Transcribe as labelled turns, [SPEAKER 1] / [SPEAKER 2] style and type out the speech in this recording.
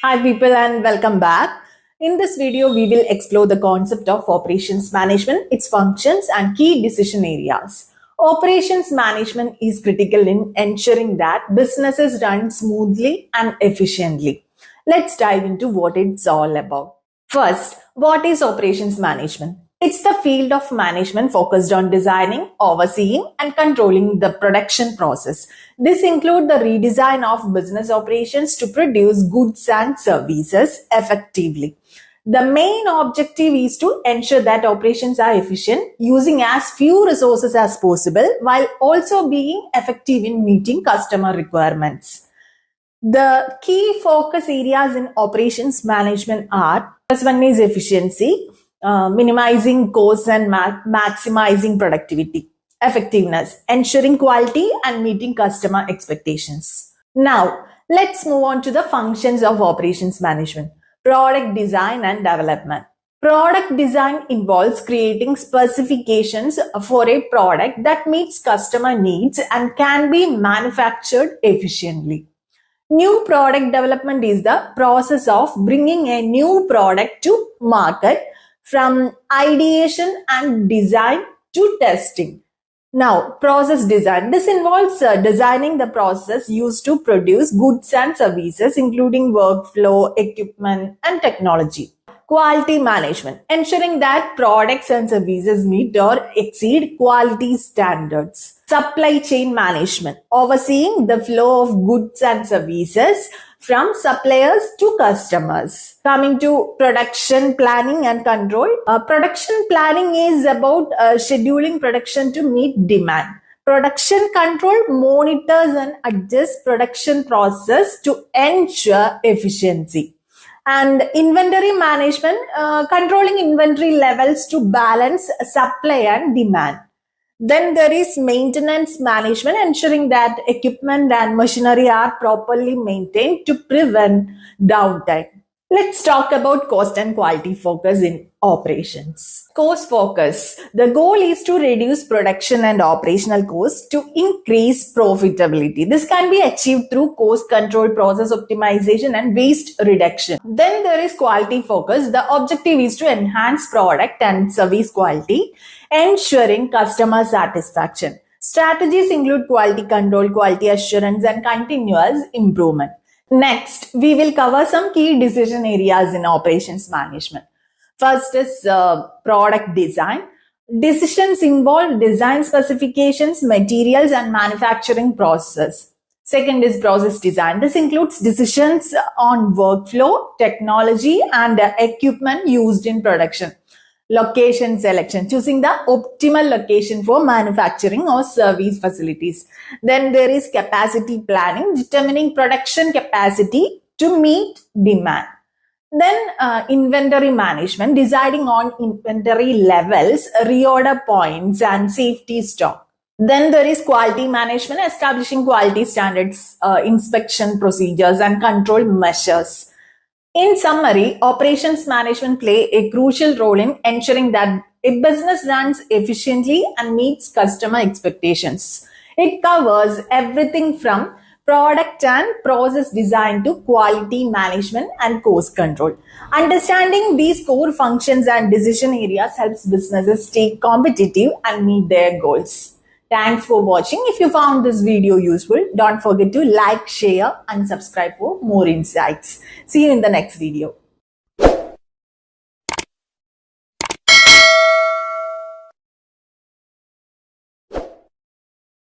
[SPEAKER 1] Hi people and welcome back. In this video, we will explore the concept of operations management, its functions and key decision areas. Operations management is critical in ensuring that businesses run smoothly and efficiently. Let's dive into what it's all about. First, what is operations management? It's the field of management focused on designing, overseeing, and controlling the production process. This includes the redesign of business operations to produce goods and services effectively. The main objective is to ensure that operations are efficient, using as few resources as possible, while also being effective in meeting customer requirements. The key focus areas in operations management are: first one is efficiency, minimizing costs and maximizing productivity; effectiveness, ensuring quality and meeting customer expectations. Now, let's move on to the functions of operations management. Product design and development. Product design involves creating specifications for a product that meets customer needs and can be manufactured efficiently. New product development is the process of bringing a new product to market from ideation and design to testing. Now, process design. This involves designing the process used to produce goods and services, including workflow, equipment, and technology. Quality management, ensuring that products and services meet or exceed quality standards. Supply chain management, overseeing the flow of goods and services from suppliers to customers. Coming to production planning and control. Production planning is about scheduling production to meet demand. Production control monitors and adjusts production process to ensure efficiency. And inventory management, controlling inventory levels to balance supply and demand. Then there is maintenance management, ensuring that equipment and machinery are properly maintained to prevent downtime. Let's talk about cost and quality focus in operations. Cost focus. The goal is to reduce production and operational costs to increase profitability. This can be achieved through cost control, process optimization, and waste reduction. Then there is quality focus. The objective is to enhance product and service quality, ensuring customer satisfaction. Strategies include quality control, quality assurance, and continuous improvement. Next, we will cover some key decision areas in operations management. First is product design. Decisions involve design specifications, materials, and manufacturing process. Second is process design. This includes decisions on workflow, technology, and equipment used in production. Location selection, choosing the optimal location for manufacturing or service facilities. Then there is capacity planning, determining production capacity to meet demand. Then inventory management, deciding on inventory levels, reorder points, and safety stock. Then there is quality management, establishing quality standards, inspection procedures, and control measures. In summary, operations management play a crucial role in ensuring that a business runs efficiently and meets customer expectations. It covers everything from product and process design to quality management and cost control. Understanding these core functions and decision areas helps businesses stay competitive and meet their goals. Thanks for watching. If you found this video useful, don't forget to like, share, and subscribe for more insights. See you in the next video.